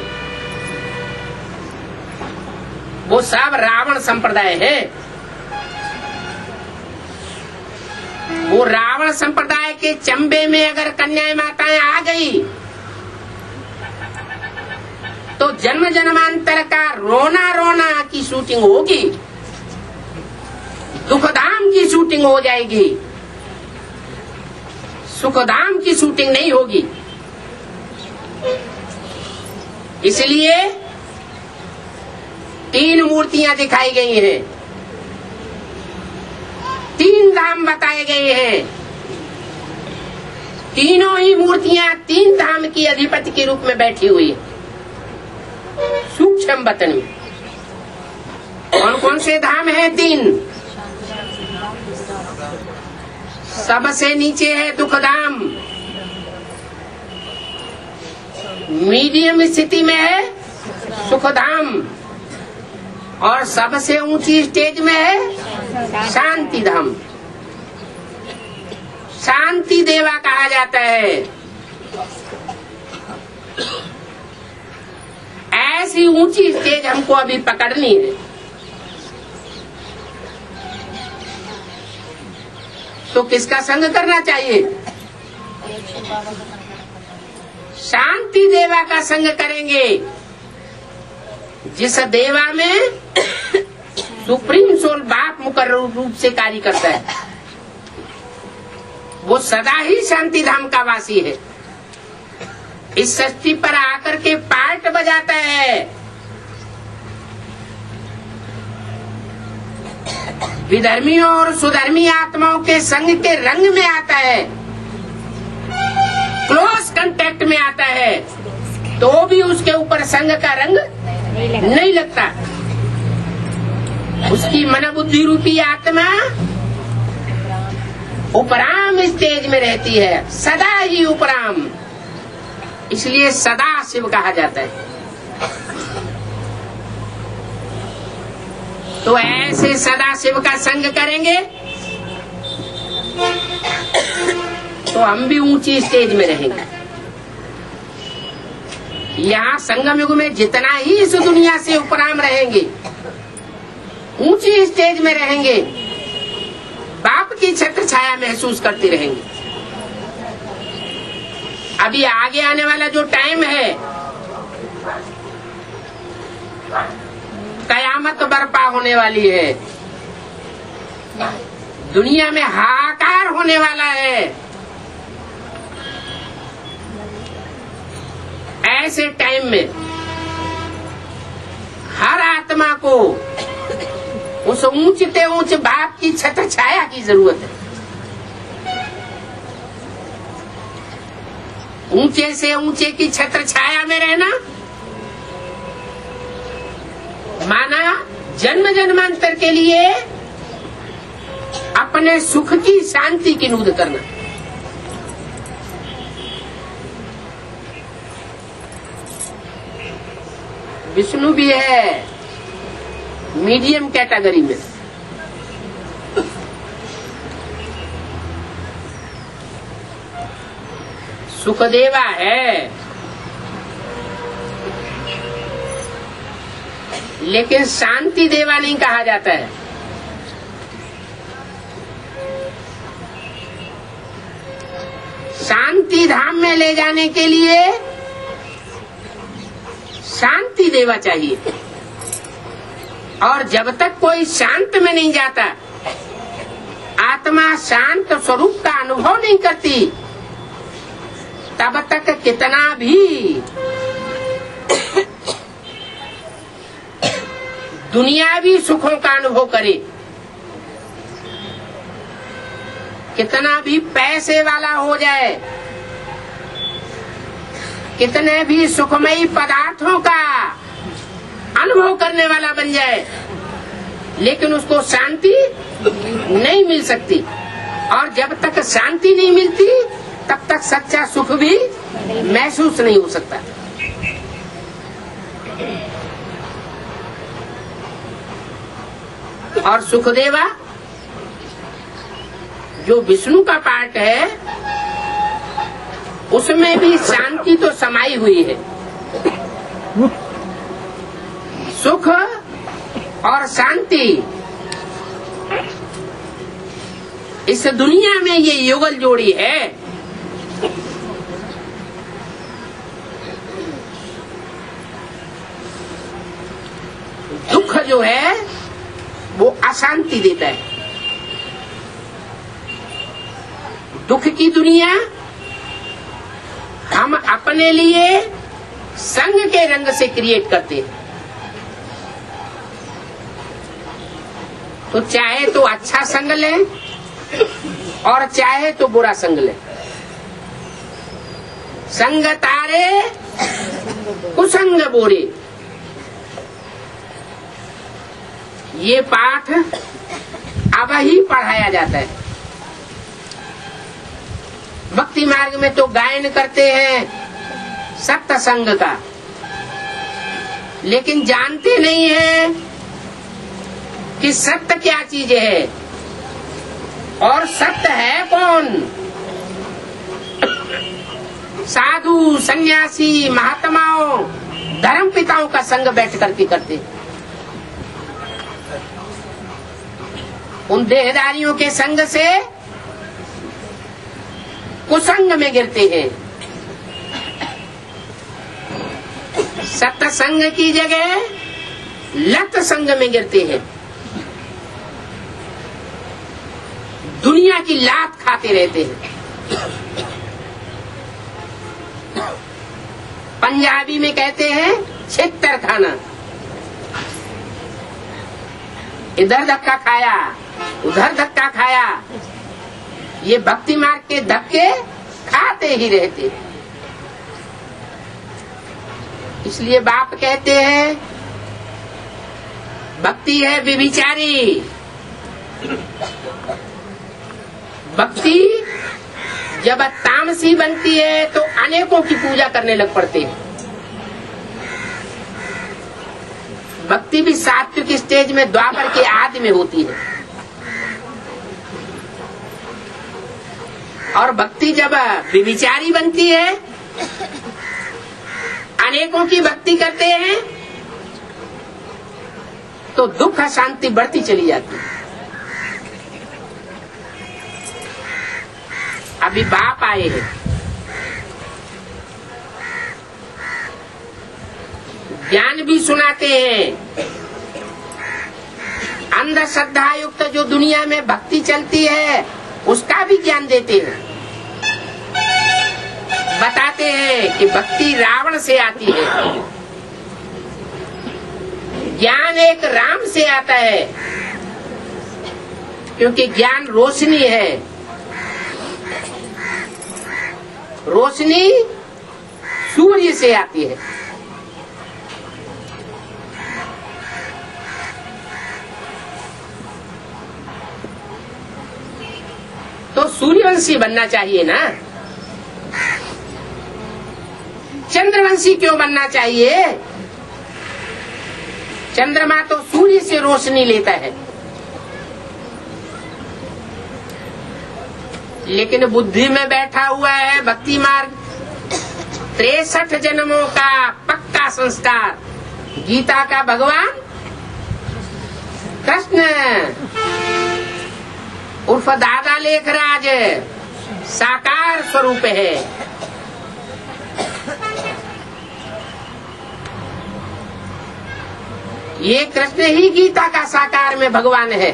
वो सब रावण संप्रदाय है। वो रावण संप्रदाय के चंबे में अगर कन्याएं माताएं आ गई तो जन्म जन्मांतर का रोना रोना की शूटिंग होगी, दुखधाम की शूटिंग हो जाएगी, सुखधाम की शूटिंग नहीं होगी। इसलिए 3 मूर्तियां दिखाई गई हैं, 3 धाम बताए गए हैं। तीनों ही मूर्तियां 3 धाम की अधिपति के रूप में बैठी हुई है सूक्ष्म वतन में। कौन कौन से धाम है? 3। सबसे नीचे है दुखधाम, मीडियम स्थिति में है सुखधाम और सबसे ऊंची स्टेज में है शांति धाम। शांति देवा कहा जाता है। ऐसी ऊंची स्टेज हमको अभी पकड़नी है। तो किसका संग करना चाहिए? शांति देवा का संग करेंगे, जिस देवा में सुप्रीम सोल बाप मुकर्रर रूप से कार्य करता है। वो सदा ही शांति धाम का वासी है। इस सृष्टि पर आकर के पार्ट बजाता है। विधर्मियों और सुधर्मी आत्माओं के संग के रंग में आता है, क्लोज कांटेक्ट में आता है, तो भी उसके ऊपर संग का रंग नहीं लगता। उसकी मन बुद्धि रूपी आत्मा उपराम स्टेज में रहती है, सदा ही उपराम। इसलिए सदा शिव कहा जाता है। तो ऐसे सदा शिव का संग करेंगे तो हम भी ऊंची स्टेज में रहेंगे। यहाँ संगम युग में जितना ही इस दुनिया से उपराम रहेंगे, ऊंची स्टेज में रहेंगे, बाप की छत्र छाया महसूस करते रहेंगे। अभी आगे आने वाला जो टाइम है, कयामत बर्पा होने वाली है, दुनिया में हाहाकार होने वाला है। ऐसे टाइम में हर आत्मा को उस ऊंचते ऊंच बाप की छत्र छाया की जरूरत है। ऊंचे से ऊंचे की छत्र छाया में रहना माना जन्म जन्मांतर के लिए अपने सुख की शांति की नूद करना। विष्णु भी है मीडियम कैटेगरी में। सुखदेवा है, लेकिन शांति देवा नहीं कहा जाता है। शांति धाम में ले जाने के लिए शांति देवा चाहिए, और जब तक कोई शांत में नहीं जाता, आत्मा शांत स्वरूप का अनुभव नहीं करती, तब तक कितना भी दुनियावी सुखों का अनुभव करे, कितना भी पैसे वाला हो जाए, कितने भी सुखमयी पदार्थों का अनुभव करने वाला बन जाए, लेकिन उसको शांति नहीं मिल सकती। और जब तक शांति नहीं मिलती, तब तक सच्चा सुख भी महसूस नहीं हो सकता। और सुखदेवा जो विष्णु का पार्ट है, उसमें भी शांति तो समाई हुई है। सुख और शांति इस दुनिया में ये युगल जोड़ी है। दुख जो है वो अशांति देता है। दुख की दुनिया हम अपने लिए संग के रंग से क्रिएट करते हैं। तो चाहे तो अच्छा संग लें और चाहे तो बुरा संग लें। संग तारे कुसंग बोरे, ये पाठ अब ही पढ़ाया जाता है। भक्ति मार्ग में तो गायन करते हैं सत्य संग का, लेकिन जानते नहीं है कि सत्य क्या चीज है और सत्य है कौन। साधु, सन्यासी, महात्माओं, धर्म पिताओं का संग बैठ करके करते हैं। उन देहदारियों के संग से कुसंग में गिरते हैं। सत्संग की जगह लत संग में गिरते हैं। दुनिया की लात खाते रहते हैं। पंजाबी में कहते हैं छित्तर खाना। इधर धक्का खाया, उधर धक्का खाया, ये भक्ति मार्ग के धक्के खाते ही रहते। इसलिए बाप कहते हैं भक्ति है व्यभिचारी। भक्ति जब तामसी बनती है तो अनेकों की पूजा करने लग पड़ते हैं। भक्ति भी सात्विक स्टेज में द्वापर के आदि में होती है। और भक्ति जब व्यभिचारी बनती है, अनेकों की भक्ति करते हैं, तो दुख शांति बढ़ती चली जाती है। अभी बाप आए हैं, ज्ञान भी सुनाते हैं। अंधश्रद्धा युक्त जो दुनिया में भक्ति चलती है उसका भी ज्ञान देते हैं। बताते हैं कि भक्ति रावण से आती है, ज्ञान एक राम से आता है, क्योंकि ज्ञान रोशनी है। रोशनी सूर्य से आती है। तो सूर्यवंशी बनना चाहिए ना, चंद्रवंशी क्यों बनना चाहिए? चंद्रमा तो सूर्य से रोशनी लेता है, लेकिन बुद्धि में बैठा हुआ है भक्ति मार्ग। 63 जन्मों का पक्का संस्कार। गीता का भगवान कृष्ण उर्फ दादा लेखराज साकार स्वरूप है। ये कृष्ण ही गीता का साकार में भगवान है,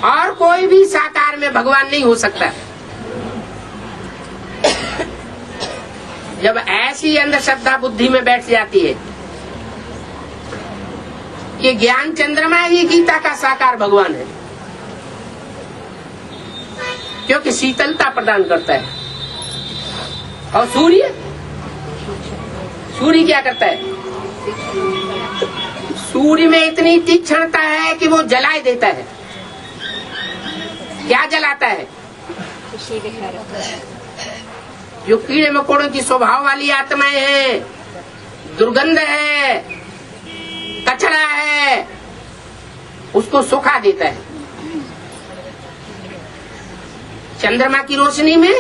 और कोई भी साकार में भगवान नहीं हो सकता। जब ऐसी अंधश्रद्धा बुद्धि में बैठ जाती है कि ज्ञान चंद्रमा ही गीता का साकार भगवान है, क्योंकि शीतलता प्रदान करता है। और सूर्य क्या करता है? सूर्य में इतनी तीक्ष्णता है कि वो जलाए देता है। क्या जलाता है? जो कीड़े मकोड़ों की स्वभाव वाली आत्माएं हैं, दुर्गंध है, कचरा है, उसको सुखा देता है। चंद्रमा की रोशनी में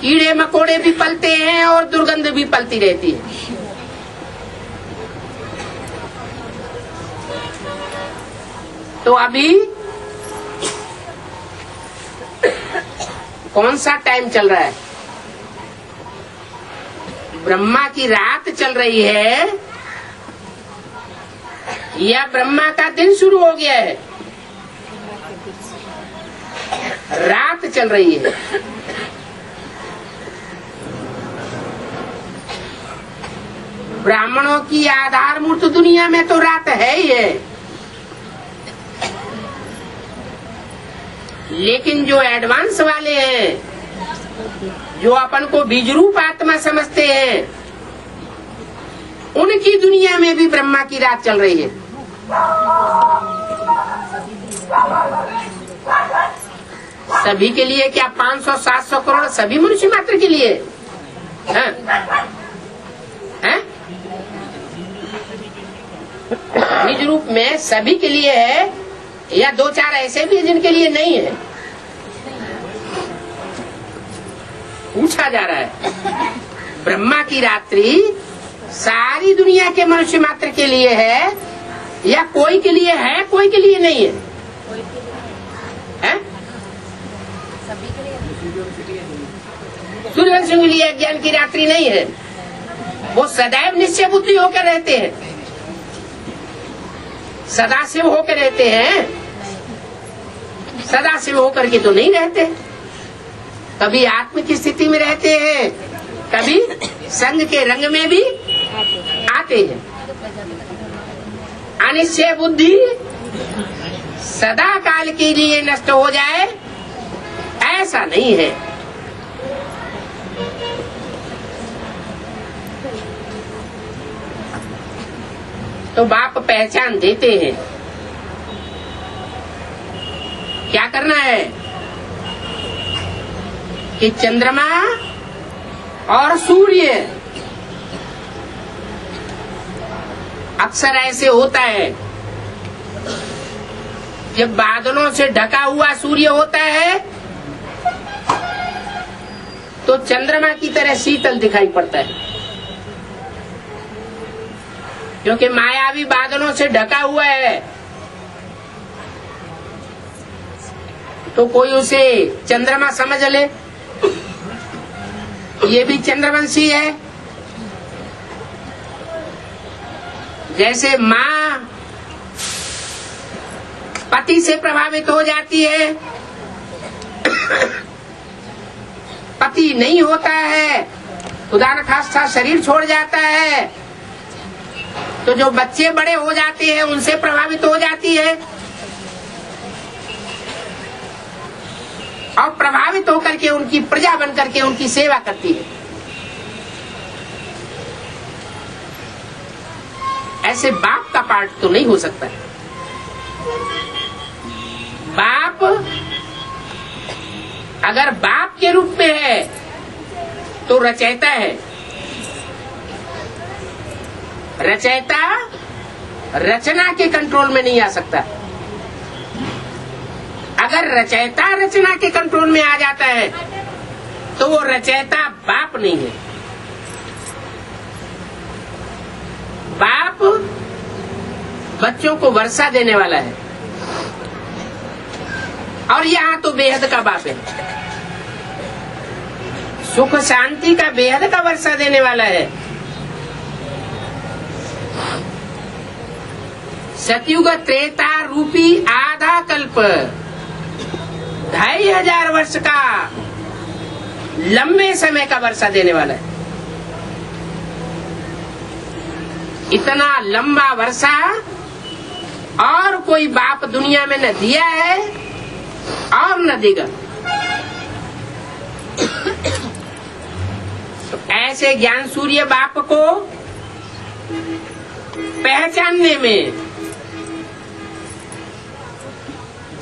कीड़े मकोड़े भी पलते हैं और दुर्गंध भी पलती रहती है। तो अभी कौन सा टाइम चल रहा है? ब्रह्मा की रात चल रही है या ब्रह्मा का दिन शुरू हो गया है? रात चल रही है। ब्राह्मणों की आधारभूत दुनिया में तो रात है ही है, लेकिन जो एडवांस वाले हैं, जो अपन को बीज रूप आत्मा समझते हैं, उनकी दुनिया में भी ब्रह्मा की रात चल रही है। सभी के लिए क्या? 500-700 करोड़ सभी मनुष्य मात्र के लिए है? बीज रूप में सभी के लिए है, या 2-4 ऐसे भी जिनके लिए नहीं है? पूछा जा रहा है। ब्रह्मा की रात्रि सारी दुनिया के मनुष्य मात्र के लिए है या कोई के लिए है, कोई के लिए नहीं है? हैं? सभी के लिए। सूर्यवंशियों के लिए ज्ञान की रात्रि नहीं है, वो सदैव निश्चय बुद्धि होकर रहते हैं, सदाशिव होकर रहते हैं। सदाशिव होकर के तो नहीं रहते, कभी आत्म की स्थिति में रहते हैं, कभी संग के रंग में भी आते हैं। अनिश्चय बुद्धि सदा काल के लिए नष्ट हो जाए ऐसा नहीं है। तो बाप पहचान देते हैं। क्या करना है कि चंद्रमा और सूर्य, अक्सर ऐसे होता है जब बादलों से ढका हुआ सूर्य होता है तो चंद्रमा की तरह शीतल दिखाई पड़ता है, क्योंकि मायावी बादलों से ढका हुआ है। तो कोई उसे चंद्रमा समझ ले, ये भी चंद्रवंशी है। जैसे माँ पति से प्रभावित हो जाती है, पति नहीं होता है, खुदा न खास्ता शरीर छोड़ जाता है, तो जो बच्चे बड़े हो जाते हैं उनसे प्रभावित हो जाती है और प्रभावित होकर के उनकी प्रजा बन करके उनकी सेवा करती है। ऐसे बाप का पार्ट तो नहीं हो सकता। बाप अगर बाप के रूप में है तो रचयिता है। रचयिता रचना के कंट्रोल में नहीं आ सकता। अगर रचयिता रचना के कंट्रोल में आ जाता है तो वो रचयिता बाप नहीं है। बाप बच्चों को वर्षा देने वाला है और यहाँ तो बेहद का बाप है, सुख शांति का बेहद का वर्षा देने वाला है। सतयुग त्रेता रूपी आधा कल्प 2500 वर्ष का लंबे समय का वर्षा देने वाला है। इतना लंबा वर्षा और कोई बाप दुनिया में न दिया है और न देगा। तो ऐसे ज्ञान सूर्य बाप को पहचानने में,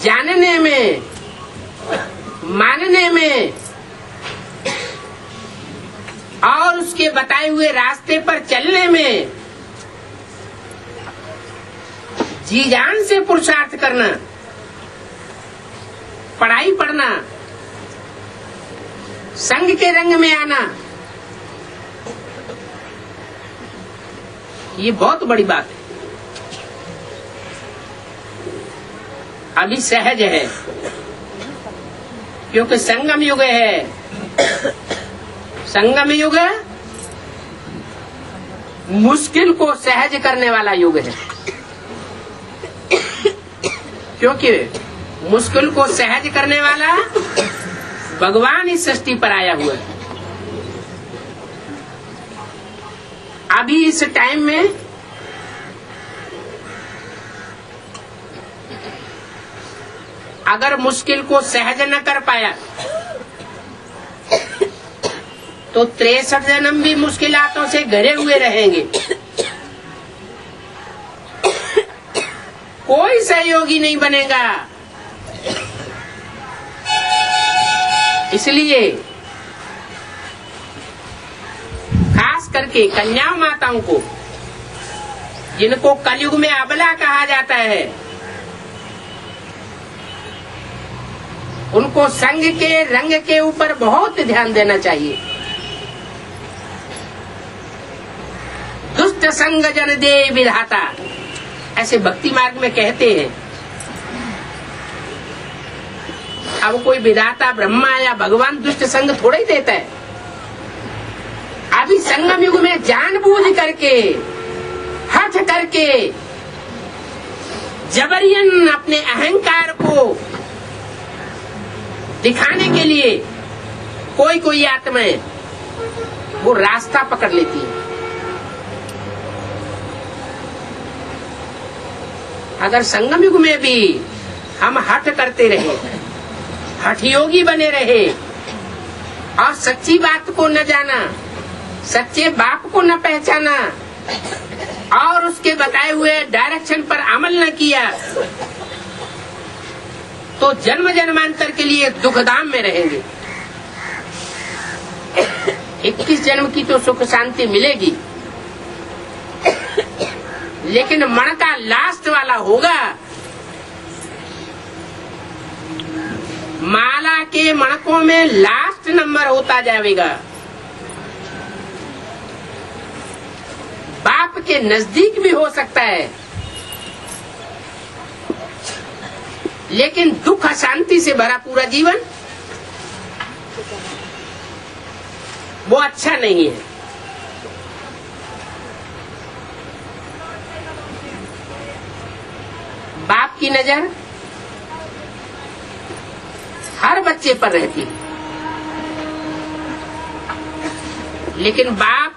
जानने में, मानने में और उसके बताए हुए रास्ते पर चलने में जी जान से पुरुषार्थ करना, पढ़ाई पढ़ना, संग के रंग में आना, ये बहुत बड़ी बात है। अभी सहज है क्योंकि संगम युग है। संगम युग मुश्किल को सहज करने वाला युग है, क्योंकि मुश्किल को सहज करने वाला भगवान इस सृष्टि पर आया हुआ है। अभी इस टाइम में अगर मुश्किल को सहज न कर पाया तो 63 जन्म भी मुश्किलातों से घिरे हुए रहेंगे। कोई सहयोगी नहीं बनेगा। इसलिए खास करके कन्या माताओं को, जिनको कलयुग में अबला कहा जाता है, उनको संग के रंग के ऊपर बहुत ध्यान देना चाहिए। दुष्ट संग जन दे विधाता, ऐसे भक्ति मार्ग में कहते हैं। अब कोई विधाता ब्रह्मा या भगवान दुष्ट संग थोड़ा ही देता है। अभी संगम युग में जानबूझ करके, हठ करके, जबरियन अपने अहंकार को दिखाने के लिए कोई कोई आत्माएं वो रास्ता पकड़ लेती है। अगर संगम युग में भी हम हठ करते रहे, हठ योगी बने रहे और सच्ची बात को न जाना, सच्चे बाप को न पहचाना और उसके बताए हुए डायरेक्शन पर अमल न किया, तो जन्म जन्मांतर के लिए दुखधाम में रहेंगे। 21 जन्म की तो सुख शांति मिलेगी, लेकिन मन का लास्ट वाला होगा। माला के मणकों में लास्ट नंबर होता जाएगा। बाप के नजदीक भी हो सकता है, लेकिन दुख अशांति से भरा पूरा जीवन वो अच्छा नहीं है। बाप की नजर हर बच्चे पर रहती है, लेकिन बाप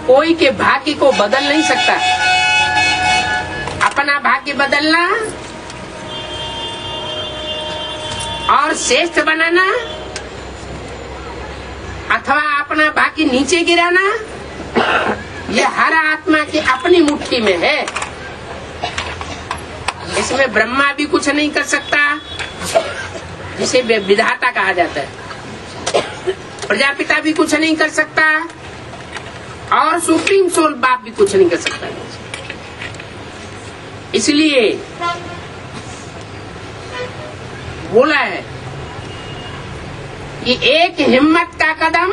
कोई के भाग्य को बदल नहीं सकता। अपना भाग्य बदलना और श्रेष्ठ बनाना अथवा अपना भाग्य नीचे गिराना, यह हर आत्मा की अपनी मुट्ठी में है। इसमें ब्रह्मा भी कुछ नहीं कर सकता, जिसे विधाता कहा जाता है। प्रजापिता भी कुछ नहीं कर सकता और सुप्रीम सोल बाप भी कुछ नहीं कर सकता। इसलिए बोला है कि एक हिम्मत का कदम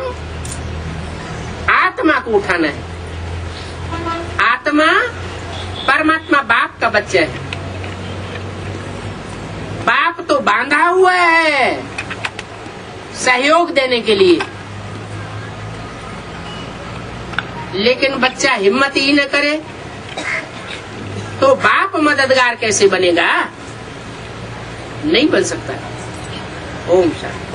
आत्मा को उठाना है। आत्मा परमात्मा बाप का बच्चा है। बाप तो बांधा हुआ है सहयोग देने के लिए, लेकिन बच्चा हिम्मत ही न करे तो बाप मददगार कैसे बनेगा? नहीं बन सकता। ओम शांति।